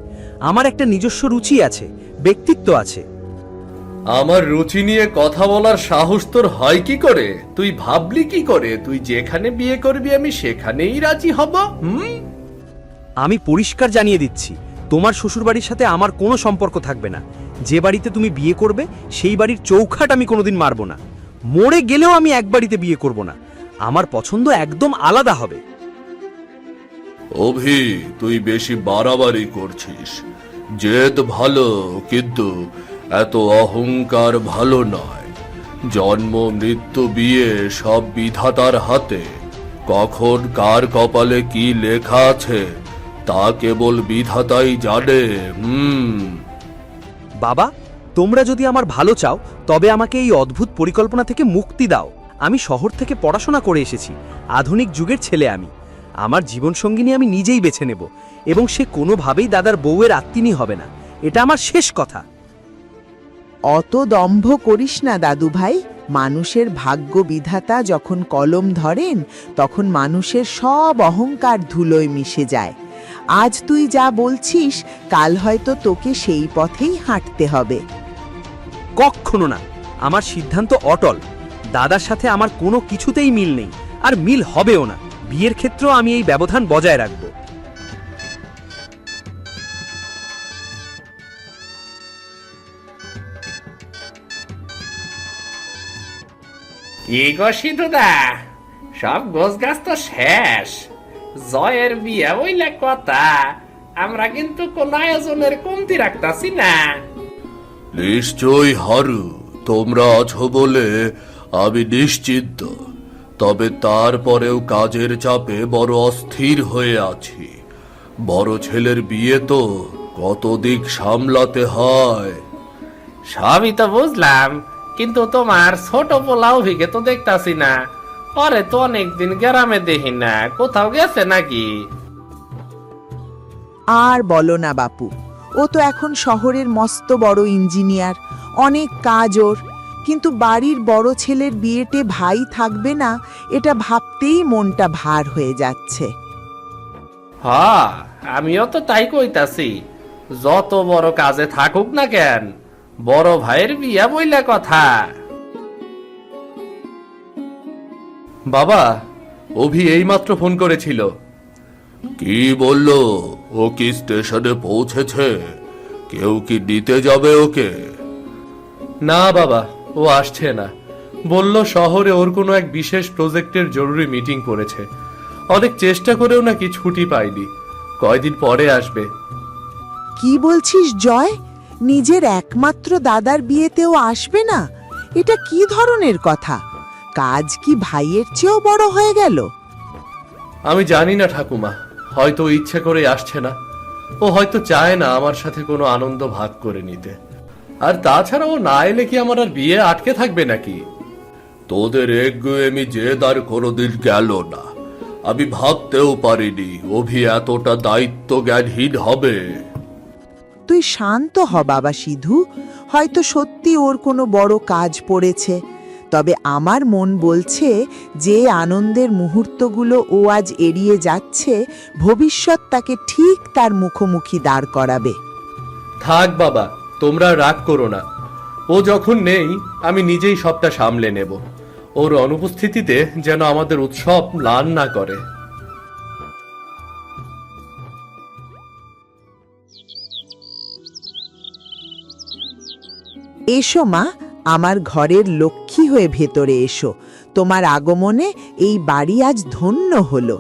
আমার একটা নিজস্ব রুচি আছে, ব্যক্তিত্ব আছে।
আমার রুচি নিয়ে কথা বলার সাহস তোর হয় কি করে? তুই ভাবলি কি করে তুই যেখানে বিয়ে করবি আমি সেখানেই রাজি হব?
আমি পরিষ্কার জানিয়ে দিচ্ছি, তোমার শ্বশুরবাড়ির সাথে আমার কোনো সম্পর্ক থাকবে না। যে বাড়িতে তুমি বিয়ে করবে সেই বাড়ির চৌখাট আমি কোনোদিন মারব না। মরে গেলেও আমি এক বাড়িতে বিয়ে করব না। আমার পছন্দ একদম আলাদা হবে।
অভি, তুই বেশি বাড়াবাড়ি করছিস। জেদ ভালো, কিন্তু এত অহংকার ভালো নয়। জন্ম মৃত্যু বিয়ে সব বিধাতার হাতে। কখন কার কপালে কি লেখা আছে তা কেবল বিধাতাই জানে।
বাবা, তোমরা যদি আমার ভালো চাও, তবে আমাকে এই অদ্ভুত পরিকল্পনা থেকে মুক্তি দাও। আমি শহর থেকে পড়াশোনা করে এসেছি, আধুনিক যুগের ছেলে আমি। আমার জীবনসঙ্গিনী আমি নিজেই বেছে নেব, এবং সে কোনোভাবেই দাদার বউয়ের আত্মীনী হবে না। এটা আমার শেষ কথা।
অত দম্ভ করিস না দাদু ভাই। মানুষের ভাগ্য বিধাতা যখন কলম ধরেন, তখন মানুষের সব অহংকার ধুলোয় মিশে যায়। আজ তুই যা বলছিস, কাল হয়তো তোকে সেই পথেই হাঁটতে হবে।
কখনো না। আমার সিদ্ধান্ত অটল। দাদার সাথে আমার কোনো কিছুতেই মিল নেই, আর মিল হবেও না। বিয়ের ক্ষেত্রেও আমি এই ব্যবধান বজায় রাখব।
কি গো সিধুদা, সব গোছগাছ তো শেষ। জয়ের বিয়ে বইলে কথা, আমরা কিন্তু কোন আয়োজনের কমতি রাখতাছি না।
নিশ্চয়ই হারু, তোমরা আছো বলে আমি নিশ্চিন্ত। তবে তারপরেও কাজের চাপে বড় অস্থির হয়ে আছি। বড় ছেলের বিয়ে তো কত দিক সামলাতে হয়।
সবই তো বুঝলাম, কিন্তু তোমার ছোট পোলা অভিকে তো দেখতাছি না। পরে তো অনেকদিন গ্রামে দেখি না, কোথাও গেছে নাকি?
আর বলো না বাপু, ও তো এখন শহরের মস্ত বড় ইঞ্জিনিয়ার, অনেক কাজ ওর। কিন্তু বাড়ির বড় ছেলের বিয়েতে ভাই থাকবে না, এটা ভাবতেই মনটা ভার হয়ে যাচ্ছে।
হ্যাঁ, আমিও তো তাই কইতাছি। যত বড় কাজে থাকুক না কেন, বড় ভাইয়ের বিয়া বইলে কথা।
বাবা, অভি এইমাত্র ফোন করেছিল। কি বললো? ও কি স্টেশনে পৌঁছেছে? কেউ কি নিতে যাবে ওকে? না বাবা, ও আসছে না। বলল শহরে ওর কোনো এক বিশেষ প্রজেক্টের জরুরি মিটিং পড়েছে। অনেক চেষ্টা করেও নাকি ছুটি পায়নি। কয়দিন পরে আসবে।
কি বলছিস জয়? নিজের একমাত্র দাদার বিয়েতেও আসবে না? এটা কি ধরনের কথা? কাজ কি ভাইয়ের চেয়েও বড় হয়ে গেল?
আমি জানি না ঠাকুমা, হয়তো ও ইচ্ছে করে আসছে না। ও হয়তো চায় না আমার সাথে কোনো আনন্দ ভাগ করে নিতে। আর তাছাড়া ও না এলে কি আমার আর বিয়ে আটকে থাকবে নাকি? তোদের একগুয়েমি জেদ আর কোনোদিন গেল না। আমি ভাবতেও পারিনি অভি এতটা দায়িত্ব জ্ঞানহীন হবে।
তুই শান্ত হ বাবা সিধু, হয়তো সত্যি ওর কোনো বড় কাজ পড়েছে। তবে আমার মন বলছে যে আনন্দের মুহূর্তগুলো ও আজ এড়িয়ে যাচ্ছে, ভবিষ্যৎ তাকে ঠিক তার মুখোমুখি দাঁড় করাবে।
থাক বাবা, তোমরা রাগ করো না। ও যখন নেই, আমি নিজেই সবটা সামলে নেব। ওর অনুপস্থিতিতে যেন আমাদের উৎসব ম্লান না করে।
এসো মা, আমার ঘরের লক্ষ্মী হয়ে ভেতরে এসো। তোমার আগমনে এই বাড়ি আজ ধন্য হলো।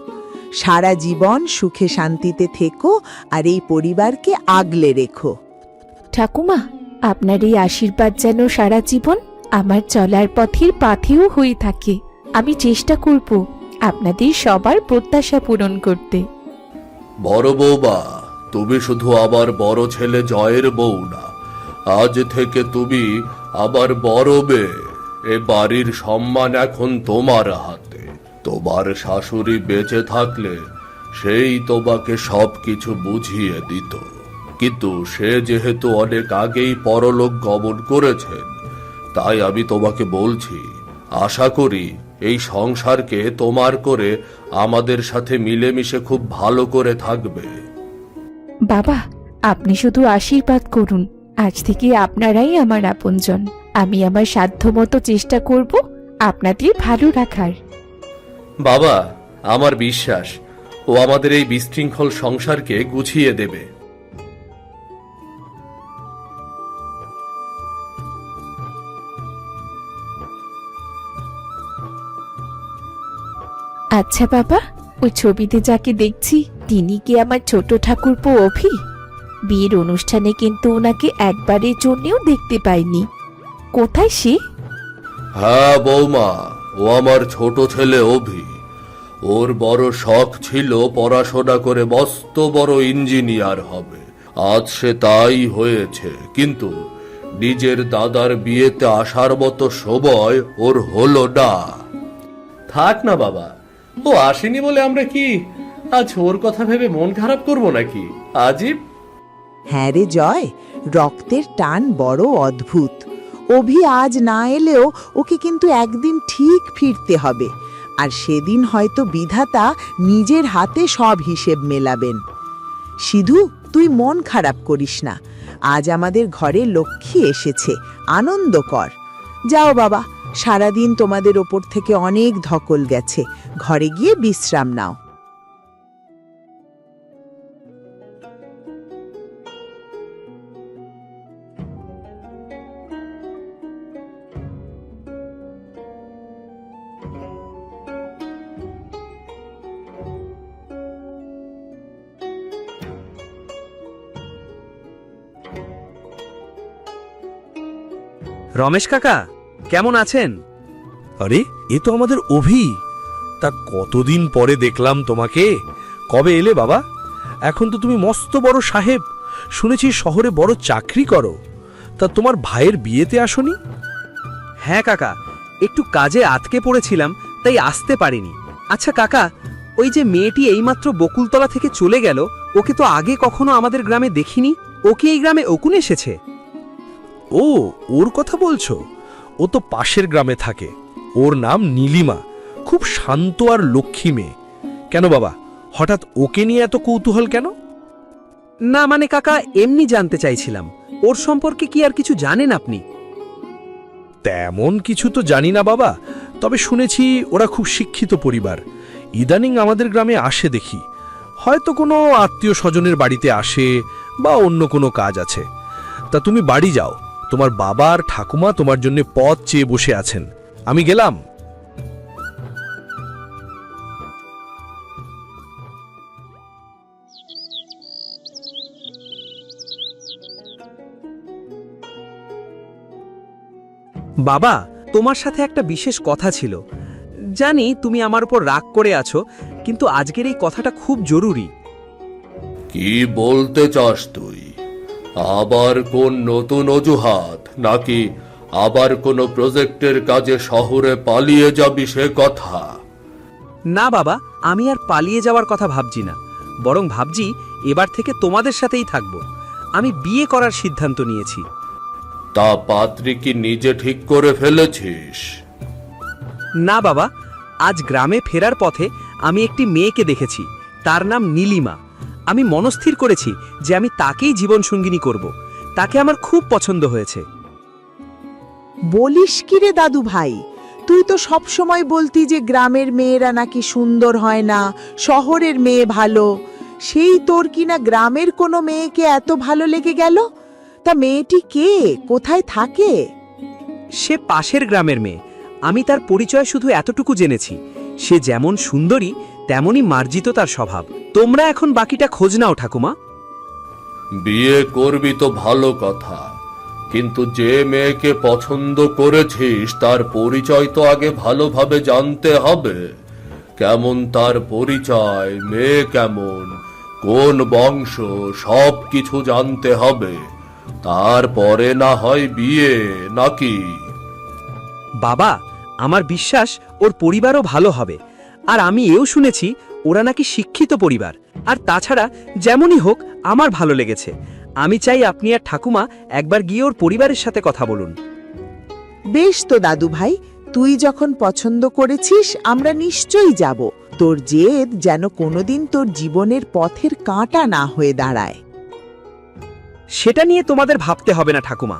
সারা জীবন সুখে শান্তিতে থেকো আর এই পরিবারকে আগলে রেখো।
ঠাকুমা, আপনার এই আশীর্বাদ যেন সারা জীবন আমার চলার পথের পাথেও হয়ে থাকে। আমি চেষ্টা করব আপনাদের সবার প্রত্যাশা পূরণ করতে।
বড় বৌমা, তুমি শুধু আমার বড় ছেলে জয়ের বউ না, আজ থেকে তুমি আমার বড় মেয়ে। এ বাড়ির সম্মান এখন তোমার হাতে। তোমার শাশুড়ি বেঁচে থাকলে সেই তোমাকে সবকিছু বুঝিয়ে দিত, কিন্তু সে যেহেতু অনেক আগেই পরলোক গমন করেছেন, তাই আমি তোমাকে বলছি, আশা করি এই সংসারকে তোমার করে আমাদের সাথে মিলেমিশে খুব ভালো করে থাকবে।
বাবা, আপনি শুধু আশীর্বাদ করুন। আজ থেকে আপনারাই আমার আপনজন। আমি আমার সাধ্যমতো চেষ্টা করব আপনাদের ভালো রাখার।
বাবা, আমার বিশ্বাস ও আমাদের এই বিশৃঙ্খল সংসারকে গুছিয়ে দেবে।
আচ্ছা বাবা, ওই ছবিতে যাকে দেখছি তিনি কি আমার ছোট ঠাকুরপো অভি? বিয়ের অনুষ্ঠানে কিন্তু ওনাকে একবারের জন্যও দেখতে পাইনি। কোথায় সে?
হ্যাঁ বৌমা, ও আমার ছোট ছেলে অভি। ওর বড় শখ ছিল পড়াশোনা করে মস্ত বড় ইঞ্জিনিয়ার হবে। আজ সে তাই হয়েছে, কিন্তু নিজের দাদার বিয়েতে আসার মতো সময় ওর হলো না। থাক না বাবা, ও আসেনি বলে আমরা কি আজ ওর কথা ভেবে মন খারাপ করব নাকি? আজীব।
হ্যাঁ রে জয়, রক্তের টান বড় অদ্ভুত। অভি আজ না এলেও ওকে কিন্তু একদিন ঠিক ফিরতে হবে, আর সেদিন হয়তো বিধাতা নিজের হাতে সব হিসেব মেলাবেন। সিধু, তুই মন খারাপ করিস না। আজ আমাদের ঘরে লক্ষ্মী এসেছে, আনন্দ কর। যাও বাবা, সারাদিন তোমাদের ওপর থেকে অনেক ধকল গেছে, ঘরে গিয়ে বিশ্রাম নাও।
রমেশ কাকা কেমন আছেন?
আরে এ তো আমাদের অভি। তা কতদিন পরে দেখলাম তোমাকে। কবে এলে বাবা? এখন তো তুমি মস্ত বড় সাহেব, শুনেছি শহরে বড় চাকরি করো। তা তোমার ভাইয়ের বিয়েতে আসনি?
হ্যাঁ কাকা, একটু কাজে আটকে পড়েছিলাম, তাই আসতে পারিনি। আচ্ছা কাকা, ওই যে মেয়েটি এইমাত্র বকুলতলা থেকে চলে গেল, ওকে তো আগে কখনো আমাদের গ্রামে দেখিনি। ওকে এই গ্রামে ওকুন এসেছে?
ও, ওর কথা বলছো? ও তো পাশের গ্রামে থাকে। ওর নাম নীলিমা, খুব শান্ত আর লক্ষ্মী মেয়ে। কেন বাবা, হঠাৎ ওকে নিয়ে এত কৌতূহল কেন?
না মানে কাকা, এমনি জানতে চাইছিলাম, ওর সম্পর্কে কি আর কিছু জানেন আপনি?
তেমন কিছু তো জানি না বাবা, তবে শুনেছি ওরা খুব শিক্ষিত পরিবার। ইদানিং আমাদের গ্রামে আসে দেখি, হয়তো কোনো আত্মীয় স্বজনের বাড়িতে আসে বা অন্য কোনো কাজ আছে। তা তুমি বাড়ি যাও, তোমার বাবা আর ঠাকুমা তোমার জন্য পথ চেয়ে বসে আছেন। আমি গেলাম।
বাবা, তোমার সাথে একটা বিশেষ কথা ছিল। জানি তুমি আমার উপর রাগ করে আছো, কিন্তু আজকের এই কথাটা খুব জরুরি।
কি বলতে চাস তুই? আবার কোন নতুন অজুহাত, নাকি আবার কোনো প্রজেক্টের কাজে শহরে পালিয়ে যাবি সে কথা?
না বাবা, আমি আর পালিয়ে যাওয়ার কথা ভাবছি না, বরং ভাবছি এবার থেকে তোমাদের সাথেই থাকব। আমি বিয়ে করার সিদ্ধান্ত নিয়েছি।
তা পাত্রী কি নিজে ঠিক করে ফেলেছিস?
না বাবা, আজ গ্রামে ফেরার পথে আমি একটি মেয়েকে দেখেছি, তার নাম নীলিমা। আমি মনস্থির করেছি যে আমি তাকেই জীবনসঙ্গিনী করব। তাকে আমার খুব পছন্দ হয়েছে।
বলিস কি রে দাদু ভাই, তুই তো সব সময় বলতি যে গ্রামের মেয়েরা নাকি সুন্দর হয় না, শহরের মেয়ে ভালো। সেই তোর কিনা গ্রামের কোনো মেয়েকে এত ভালো লেগে গেল? তা মেয়েটি কে, কোথায় থাকে?
সে পাশের গ্রামের মেয়ে। আমি তার পরিচয় শুধু এতটুকু জেনেছি, সে যেমন সুন্দরী তেমনই মার্জিত তার স্বভাব। তোমরা এখন বাকিটা খোঁজ নাও ঠাকুমা।
বিয়ে করবি তো ভালো কথা, কিন্তু যে মেয়েকে পছন্দ করেছিস তার পরিচয় তো আগে ভালোভাবে জানতে হবে। কেমন তার পরিচয়, মেয়ে কেমন, কোন বংশ, সব কিছু জানতে হবে। তারপরে না হয় বিয়ে, নাকি?
বাবা, আমার বিশ্বাস ওর পরিবারও ভালো হবে। আর আমি এও শুনেছি ওরা নাকি শিক্ষিত পরিবার। আর তাছাড়া যেমনই হোক আমার ভালো লেগেছে। আমি চাই আপনি আর ঠাকুমা একবার গিয়ে ওর পরিবারের সাথে কথা বলুন।
বেশ তো দাদু ভাই, তুই যখন পছন্দ করেছিস আমরা নিশ্চয়ই যাব। তোর জেদ যেন কোনোদিন তোর জীবনের পথের কাঁটা না হয়ে দাঁড়ায়।
সেটা নিয়ে তোমাদের ভাবতে হবে না ঠাকুমা।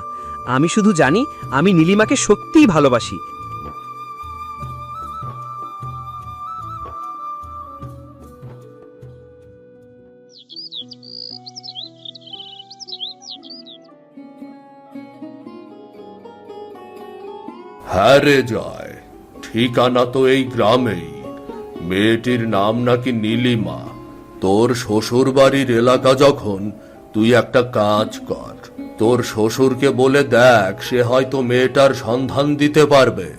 আমি শুধু জানি আমি নীলিমাকে সত্যিই ভালোবাসি।
হ্যাঁ রে জয়, ঠিকানা তো এই গ্রামেই। মেয়েটির নাম নাকি নীলিমা। তোর শ্বশুর বাড়ির এলাকা যখন, তুই একটা কাজ কর, তোর শ্বশুরকে বলে দেখ, সে হয়তো মেয়েটার সন্ধান দিতে পারবে।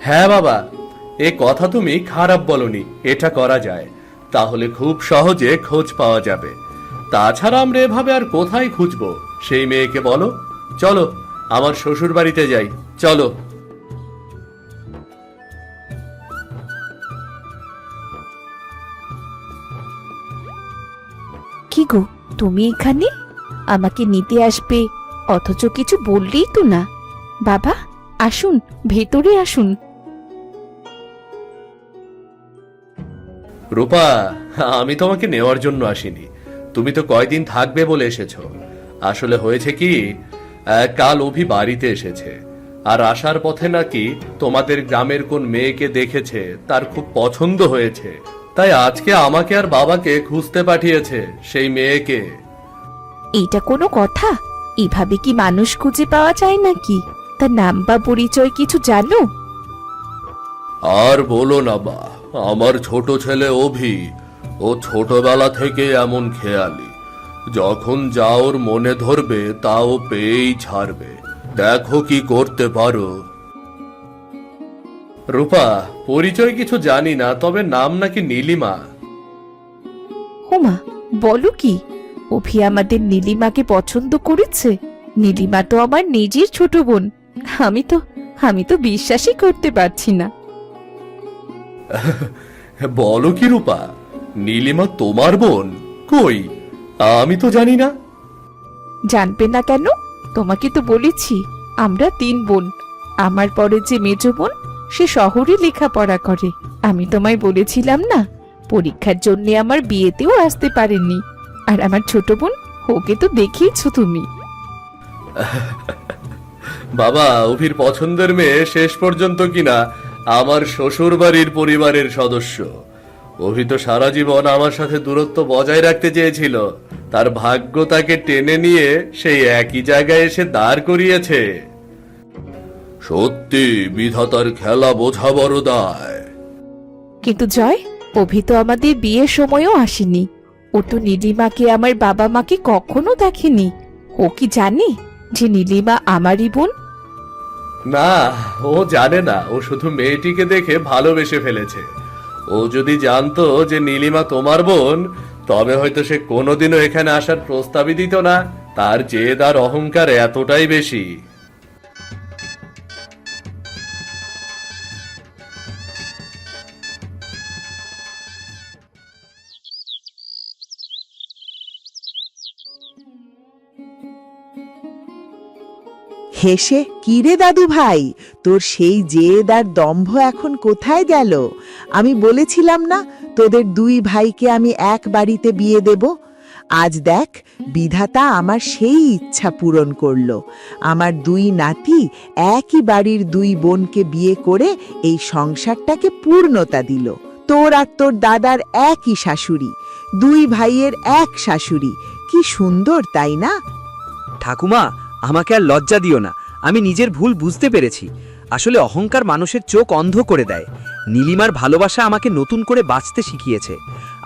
হ্যাঁ বাবা, এ কথা তুমি খারাপ বলনি, এটা করা যায়। তাহলে খুব সহজে খোঁজ পাওয়া যাবে। তাছাড়া আমরা এভাবে আর কোথায় খুঁজবো সেই মেয়েকে, বলো? চলো আমার শ্বশুর বাড়িতে যাই, চলো।
কি গো, তুমি এখানে? আমাকে নিতে আসবে অথচ কিছু বললেই তো না। বাবা আসুন, ভেতরে আসুন।
রূপা, আমি তোমাকে নেওয়ার জন্য আসিনি, তুমি তো কয়দিন থাকবে বলে এসেছো।
আসলে হয়েছে কি, কাল অভি বাড়িতে এসেছে, আর আসার পথে নাকি তোমাদের গ্রামের কোন মেয়েকে দেখেছে, তার খুব পছন্দ হয়েছে, তাই আজকে আমাকে আর বাবাকে খুঁজতে পাঠিয়েছে সেই মেয়েকে।
এটা কোনো কথা? এভাবে কি মানুষ খুঁজে পাওয়া যায় নাকি? তার নাম বা পরিচয় কিছু জানো?
আর বলো না বা, আমার ছোট ছেলে অভি, ও ছোটবেলা থেকে এমন খেয়ালি, যখন যা ওর মনে ধরবে তা ও পেয়েই ছাড়বে। দেখো কি করতে পারো। রূপা, পরিচয় কিছু জানি না, তবে নাম নাকি নীলিমা।
হোমা, বলো কি? অভি আমাদের নীলিমাকে পছন্দ করেছে? নীলিমা তো আমার নিজের ছোট বোন। আমি তো বিশ্বাসই করতে পারছি না।
বলো কি রূপা, নীলিমা তোমার বোন? কই, আমি তো জানি না।
জানবে না কেন? তোমাকে তো বলেছি আমরা 3 বোন। আমার পরে যে মেজ বোন, সে শহরে লেখাপড়া করে। আমি তোমায় বলেছিলাম না, পরীক্ষার জন্য আমার বিয়েতেও আসতে পারেননি। আর আমার ছোট বোন, ওকে তো দেখিয়েছো তুমি।
বাবা, অভির পছন্দের মেয়ে শেষ পর্যন্ত কিনা আমার শ্বশুর বাড়ির পরিবারের সদস্য। অভি তো সারা জীবন আমার সাথে দূরত্ব বজায় রাখতে চেয়েছিল, তার ভাগ্য তাকে টেনে নিয়ে সেই একই জায়গায় এসে দাঁড় করিয়েছে। সত্যি বিধাতার খেলা বোঝা বড় দায়।
কিন্তু জয়, অভি তো আমাদের বিয়ের সময়ও আসেনি। ও তো নীলিমাকে আমার বাবা মাকে কখনো দেখেনি। ও কি জানে যে নীলিমা আমারই বোন?
না, ও জানে না। ও শুধু মেয়েটিকে দেখে ভালোবেসে ফেলেছে। ও যদি জানতো যে নীলিমা তোমার বোন, তবে হয়তো সে কোনোদিনও এখানে আসার প্রস্তাবই দিত না। তার জেদ আর অহংকার এতটাই বেশি।
হেসে, কিরে দাদু ভাই, তোর সেই জেদ আর দম্ভ এখন কোথায় গেল? আমি বলেছিলাম না তোদের 2 ভাইকে আমি এক বাড়িতে বিয়ে দেব। আজ দেখ, বিধাতা আমার সেই ইচ্ছা পূরণ করলো। আমার 2 নাতি একই বাড়ির 2 বোনকে বিয়ে করে এই সংসারটাকে পূর্ণতা দিল। তোর আর তোর দাদার একই শাশুড়ি, 2 ভাইয়ের এক শাশুড়ি। কি সুন্দর, তাই না?
ঠাকুমা, আমাকে আর লজ্জা দিও না। আমি নিজের ভুল বুঝতে পেরেছি। আসলে অহংকার মানুষের চোখ অন্ধ করে দেয়। নীলিমার ভালোবাসা আমাকে নতুন করে বাঁচতে শিখিয়েছে।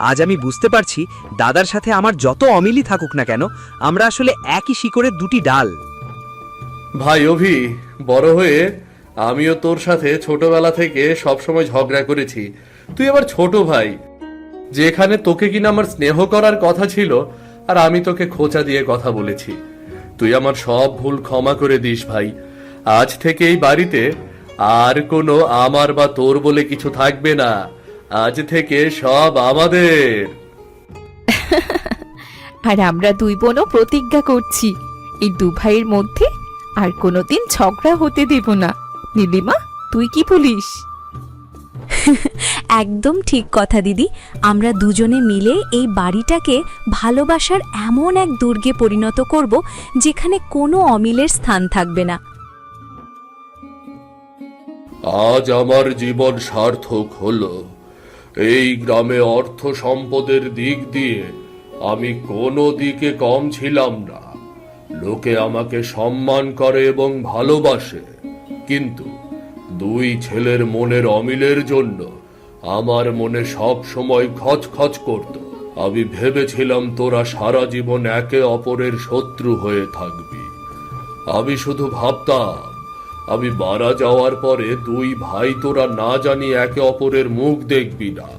আজ আমি বুঝতে পারছি, দাদার সাথে আমার যত অমিলই থাকুক না কেন, আমরা আসলে একই শিকড়ের 2টি ডাল।
ভাই অভি, বড় হয়ে আমিও তোর সাথে ছোটবেলা থেকে সবসময় ঝগড়া করেছি। তুই আমার ছোট ভাই, যেখানে তোকে কিনা আমার স্নেহ করার কথা ছিল, আর আমি তোকে খোঁচা দিয়ে কথা বলেছি। তুই আমার সব ভুল ক্ষমা করে দিস ভাই। আজ থেকে এই বাড়িতে আর কোনো আমার বা তোর বলে কিছু থাকবে না। আজ থেকে সব আমাদের।
আর আমরা 2 বোনও প্রতিজ্ঞা করছি, এই 2 ভাইয়ের মধ্যে আর কোনোদিন ঝগড়া হতে দেব না। নীলিমা, তুই কি বলিস?
একদম ঠিক কথা দিদি। আমরা দুজনে মিলে এই বাড়িটাকে ভালোবাসার এমন এক দুর্গে পরিণত করব, যেখানে কোনো অমিলের স্থান থাকবে না।
আজ আমার জীবন সার্থক হলো। এই গ্রামে অর্থ সম্পদের দিক দিয়ে আমি কোনো দিকে কম ছিলাম না। লোকে আমাকে সম্মান করে এবং ভালোবাসে, কিন্তু 2 ছেলের মনের অমিলের জন্য আমার মনে সব সময় খচখচ করত। আমি ভেবেছিলাম তোরা সারা জীবন একে অপরের শত্রু হয়ে থাকবি। আমি শুধু ভাবতাম, আমি মারা যাওয়ার পরে 2 ভাই তোরা না জানি একে অপরের মুখ দেখবি না,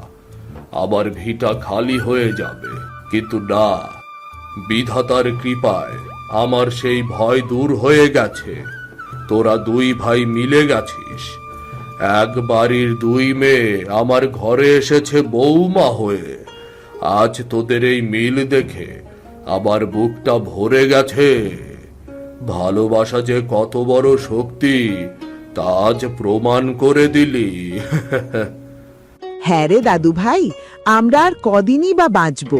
আমার ভিটা খালি হয়ে যাবে। কিন্তু না, বিধাতার কৃপায় আমার সেই ভয় দূর হয়ে গেছে। তোরা 2 ভাই মিলে গেছিস। এক বাড়ির 2 মেয়ে আমার ঘরে এসেছে বৌমা হয়ে। আজ তোদের এই মিল দেখে আমার বুকটা ভরে গেছে। ভালোবাসা যে কত বড় শক্তি, তা আজ প্রমাণ করে দিলি।
হ্যাঁ রে দাদু ভাই, আমরা আর কদিনই বা বাঁচব।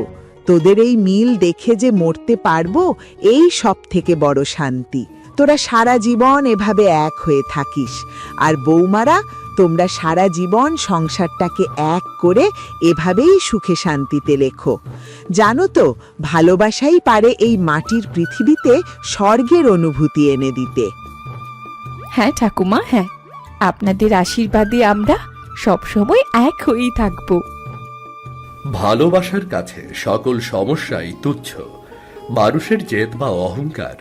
তোদের এই মিল দেখে যে মরতে পারবো এই সব থেকে বড় শান্তি। তোরা সারা জীবন এভাবে এক হয়ে থাকিস, আর বৌমারা তোমরা সারা জীবন সংসারটাকে এক করে এভাবেই সুখে শান্তিতে লেখো। জানো তো, ভালোবাসাই পারে এই মাটির পৃথিবীতে স্বর্গের অনুভূতি এনে দিতে।
হ্যাঁ ঠাকুমা, হ্যাঁ, আপনাদের আশীর্বাদে আমরা সবসময় এক হয়েই থাকবো।
ভালোবাসার কাছে সকল সমস্যাই তুচ্ছ। মানুষের জেদ বা অহংকার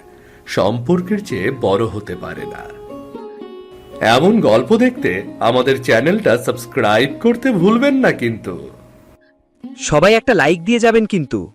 সম্পর্কের চেয়ে বড় হতে পারে না। এমন গল্প দেখতে আমাদের চ্যানেলটা সাবস্ক্রাইব করতে ভুলবেন না কিন্তু।
সবাই একটা লাইক দিয়ে যাবেন কিন্তু।